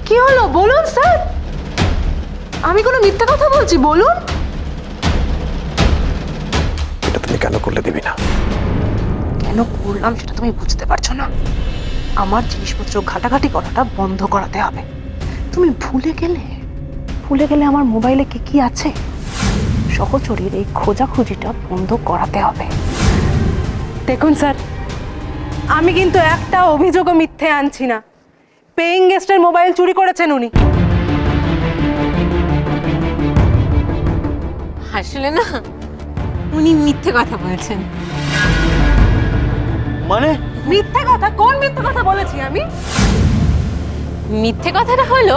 কি হলো বলুন স্যার, আমি কোনো মিথ্যা কথা বলছি? বলুন। এটা তুমি কেন করলে দিবি না? কেন করলাম সেটা তুমি বুঝতে পারছো না? আমার জিনিসপত্র ঘাটাঘাটি করাটা বন্ধ করাতে হবে। তুমি ভুলে গেলে আমার মোবাইলে কি কি আছে? সহচরীর এই খোঁজাখুঁজিটা বন্ধ করাতে হবে। দেখুন স্যার, আমি কিন্তু একটা অভিযোগও মিথ্যে আনছি না। পেইং গেস্টের মোবাইল চুরি করেছেন উনি। আসলে না, উনি মিথ্যে কথা বলছেন। মানে মিথ্যে কথা? কোন মিথ্যে কথা বলেছি আমি? মিথ্যে কথাটা হলো,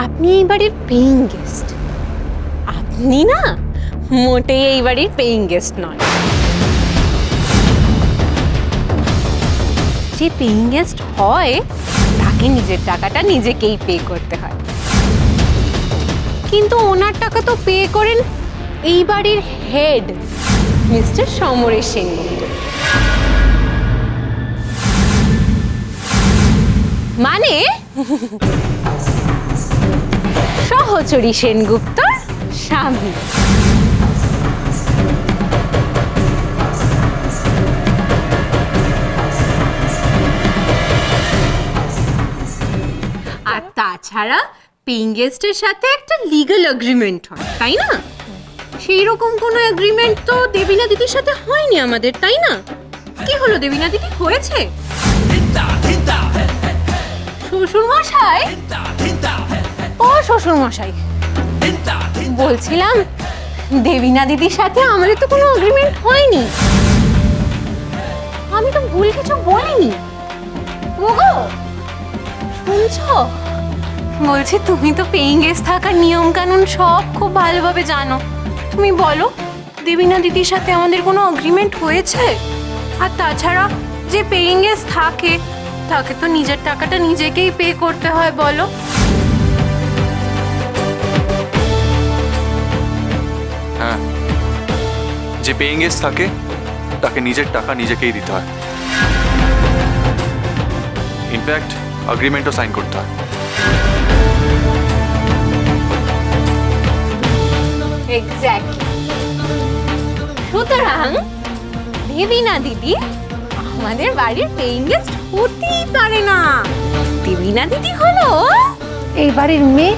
আপনি এই বাড়ির পেইং গেস্ট। আপনি না মোটেই এই বাড়ির পেইং গেস্ট নন। যে পেইং গেস্ট হয় তাকে নিজের টাকাটা নিজেকেই পে করতে হয়, কিন্তু ওনার টাকা তো পে করেন এই বাড়ির হেড মিস্টার সমরেশ সেনগুপ্ত। মানে সহচরী সেনগুপ্তর স্বামী। আর তাছাড়া পেইং গেস্টের সাথে একটা লিগ্যাল এগ্রিমেন্ট হয়, তাই না? সেই রকম কোনো এগ্রিমেন্ট তো দেবিনা দিদির সাথে হয়নি আমাদের, তাই না? কি হলো দেবিনা দিদি, হয়েছে? শ্বশুর মশাই, ও শ্বশুর মশাই, বলছিলাম দেবিনা দিদির সাথে আমাদের তো কোনো এগ্রিমেন্ট হয়নি। আমি তো ভুল কিছু বলিনি। ওগো শুনছো? বলছি তুমি তো পেইং গেস্ট থাকার নিয়ম কানুন সব খুব ভালোভাবে জানো। তুমি বলো, দেবিনা দিদির সাথে আমাদের কোনো এগ্রিমেন্ট হয়েছে? আর তাছাড়া যে পেইং গেস্ট থাকে তাকে তো নিজের টাকাটা নিজেকেই পে করতে হয়, বলো? হ্যাঁ, যে পেইং গেস্ট থাকে তাকে নিজের টাকা নিজেকেই দিতে হয়। ইনফ্যাক্ট এগ্রিমেন্টও সাইন করতে হয়। এক্স্যাক্টলি। সুতরাং দেবিনা দিদি আমাদের বাড়ির পেইং গেস্ট হতেই পারে না। দেবিনা দিদি হলো এই বাড়ির মেয়ে।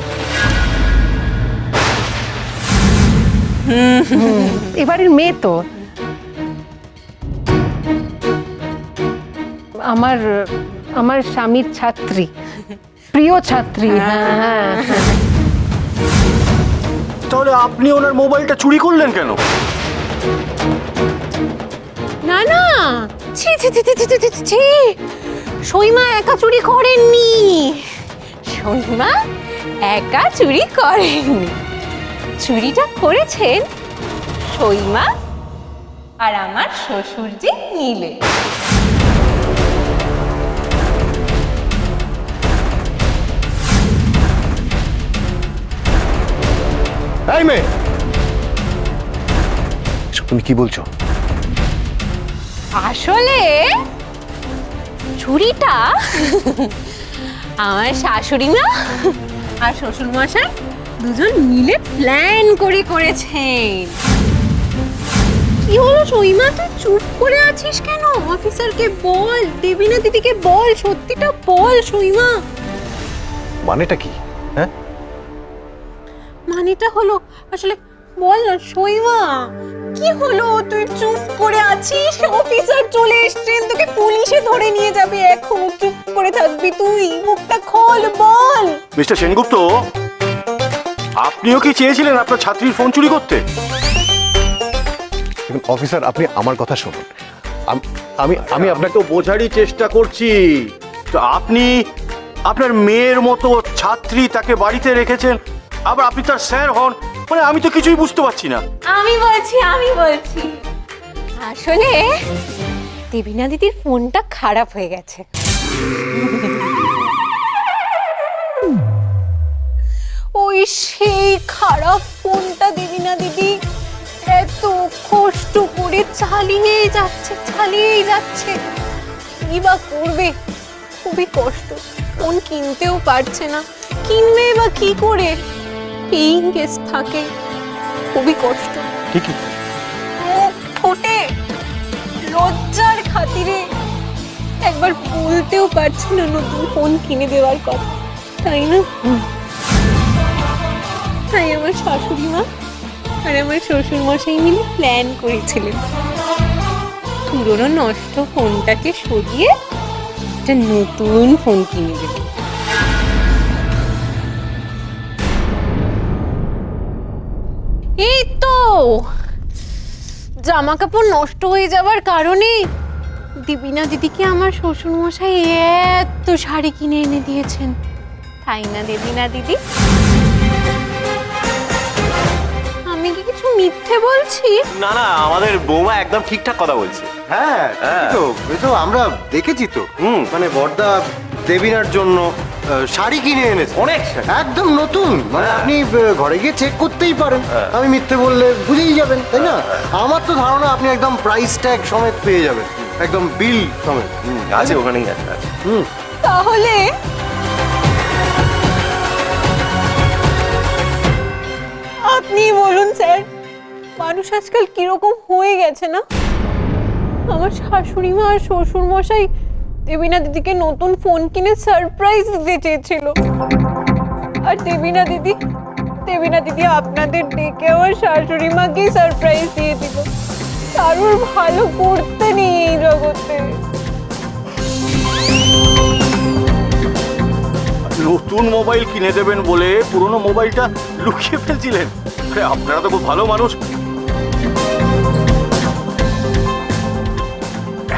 এই বাড়ির মেয়ে তো আমার স্বামীর ছাত্রী, প্রিয় ছাত্রী। হ্যাঁ, তাহলে আপনি ওনার মোবাইলটা চুরি করলেন কেন? না না, ছি ছি ছি ছি ছি ছি ছি ছি, সইমা একা চুরি করেননি। সইমা একা চুরি করেননি, চুরিটা করেছেন সইমা আর আমার শ্বশুরজি মিলে। এই মেয়ে, এসব তুমি কি বলছো? আসলে চুরিটা আমার শাশুড়ি মা আর শ্বশুর মশাই দুজন মিলে প্ল্যান করে করেছেন। কি হলো সইমা, তুই চুপ করে আছিস কেন? অফিসারকে বল, দেবিনা দিদিকে বল, সত্যিটা বল সইমা। মানেটা কি? হ্যাঁ, মানেটা হলো, আসলে বল না সইমা, কি হলো? তুই চুপ করে আছিস, অফিসার চলে এসেছেন, তোকে পুলিশে ধরে নিয়ে যাবে। এখন চুপ করে থাকবি তুই? মুখটা খোল, বল। মিস্টার সেনগুপ্ত, আপনিও কি চেয়েছিলেন আপনার ছাত্রীর ফোন চুরি করতে? অফিসার, আপনি আমার কথা শুনুন। আমি আপনাকে বোঝারই চেষ্টা করছি। তো আপনি আপনার মেয়ের মতো ছাত্রী তাকে বাড়িতে রেখেছেন, আবার আপনি তার স্যার হন, মানে আমি তো কিছুই বুঝতে পারছি না। আমি বলছি আসলে দেবিনা দিদির ফোনটা খারাপ হয়ে গেছে। ওই সেই খারাপ ফোনটা দেবিনা দিদি এত কষ্ট করে চালিয়েই যাচ্ছে। কি বা করবে, খুবই কষ্ট। ফোন কিনতেও পারছে না, কিনবে বা কি করে? পেইং গেস্ট থাকে, খুবই কষ্ট। ঠিকই। মুখ ফোটে লজ্জার খাতিরে একবার বলতেও পারছি না নতুন ফোন কিনে দেওয়ার কথা, তাই না? তাই আমার শাশুড়ি মা আর আমার শ্বশুর মশাই মিলে প্ল্যান করেছিলেন পুরোনো নষ্ট ফোনটাকে সরিয়ে একটা নতুন ফোন কিনে দেবে। এই তো জামা কাপড় নষ্ট হয়ে যাওয়ার কারণে দিবিনা দিদিকে আমার শ্বশুর মশাই এত শাড়ি কিনে এনে দিয়েছেন, তাই না দেবিনা দিদি? আমি কি কিছু মিথ্যে বলছি? না না, আমাদের বৌমা একদম ঠিকঠাক কথা বলছে। হ্যাঁ এই তো আমরা দেখেছি তো। মানে বড়দা দেবিনার জন্য শাড়ি কিনে এনেছে, অনেক শাড়ি। একদম নতুন। মানে আপনি ঘরে গিয়ে চেক করতেই পারেন, আমি মিথ্যে বললে বুঝেই যাবেন, তাই না? আমার তো ধারণা আপনি একদম প্রাইস ট্যাগ সমেত পেয়ে যাবেন, একদম বিল সমেত। আছে, ওখানেই আছে। তাহলে আপনি বলুন স্যার, মানুষ আজকাল কিরকম হয়ে গেছে না? আমার শাশুড়ি মা আর শ্বশুর মশাই দেবিনা দিদিকে নতুন ফোন কিনে সারপ্রাইজ দিতে চেয়েছিল, আর দেবিনা দিদি আপনাদের ডেকে আমার শাশুড়ি মাকে সারপ্রাইজ দিয়ে দিল। কারোর ভালো করতে নেই এই জগতে। নতুন মোবাইল কিনে দেবেন বলে পুরনো মোবাইলটা লুকিয়ে ফেলছিলেন। আরে আপনারা তো খুব ভালো মানুষ,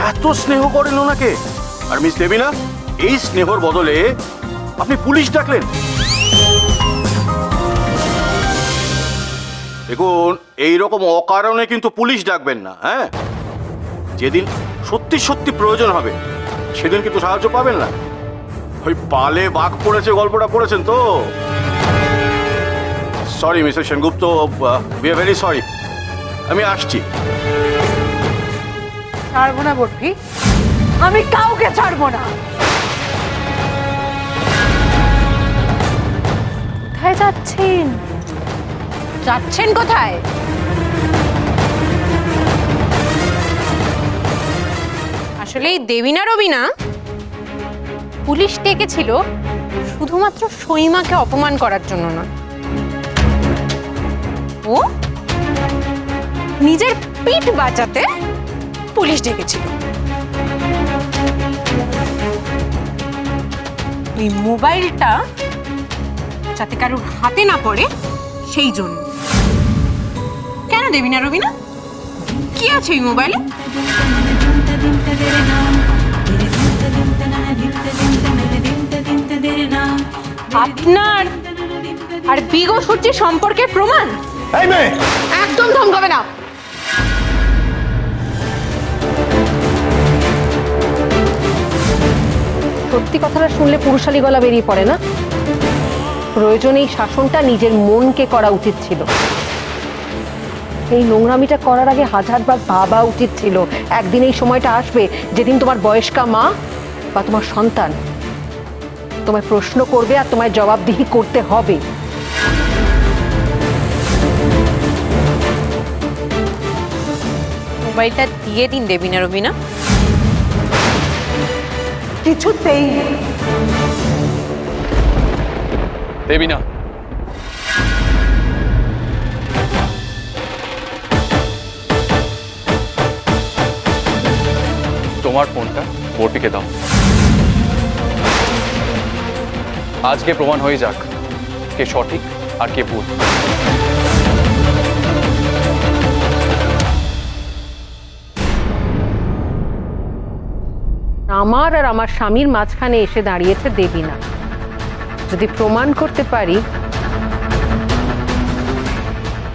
এত স্নেহ করেন ওনাকে। আর মিস দেবিনা, এই স্নেহর বদলে আপনি পুলিশ ডাকলেন। দেখুন, এইরকম অকারণে কিন্তু পুলিশ ডাকবেন না। হ্যাঁ, যেদিন সত্যি সত্যি প্রয়োজন হবে সেদিন কিন্তু সাহায্য পাবেন না। ওই পালে বাঘ পড়েছে গল্পটা পড়েছেন তো? Sorry mister Sengupta, we are very sorry. আমি আসছি। ছাড়বো না বটভি, আমি কাউকে ছাড়বো না। কোথায় যাচ্ছেন? যাচ্ছেন কোথায়? আসলে এই দেবিনা রবিনা পুলিশ ডেকেছিল শুধুমাত্র সইমাকে অপমান করার জন্য না, ও নিজের পিঠ বাঁচাতে পুলিশ ডেকেছিল। ওই মোবাইলটা যাতে কারোর হাতে না পড়ে সেই জন্য। কেন দেবিনা রবিনা, কি আছে এই মোবাইলে? আপনার আর বিগো সূর্যের সম্পর্কের প্রমাণ? এই মেয়ে, একদম ধমকাবে না। সত্যি কথাটা শুনলে পুরুষালী গলা বেরিয়ে পড়ে না? প্রয়োজন এই শাসনটা নিজের মনকে করা উচিত ছিল। এই নোংরামিটা করার আগে হাজারবার ভাবা উচিত ছিল একদিন এই সময়টা আসবে যেদিন তোমার বয়স্কা মা বা তোমার সন্তান তোমায় প্রশ্ন করবে আর তোমায় জবাবদিহি করতে হবে। মোবাইলটা দিয়ে দিন দেবিনা রবিনা। কিছুতেই দেবিনা, তোমার ফোনটা বটিকে দাও। আজকে প্রমাণ হয়ে যাক কে সঠিক আর কে ভুল। আমার আর আমার স্বামীর মাঝখানে এসে দাঁড়িয়েছে দেবিনা। যদি প্রমাণ করতে পারি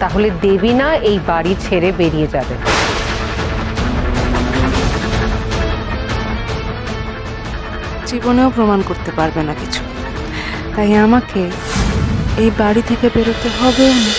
তাহলে দেবিনা এই বাড়ি ছেড়ে বেরিয়ে যাবে। জীবনেও প্রমাণ করতে পারবে না কিছু, তাই আমাকে এই বাড়ি থেকে বেরোতে হবে না।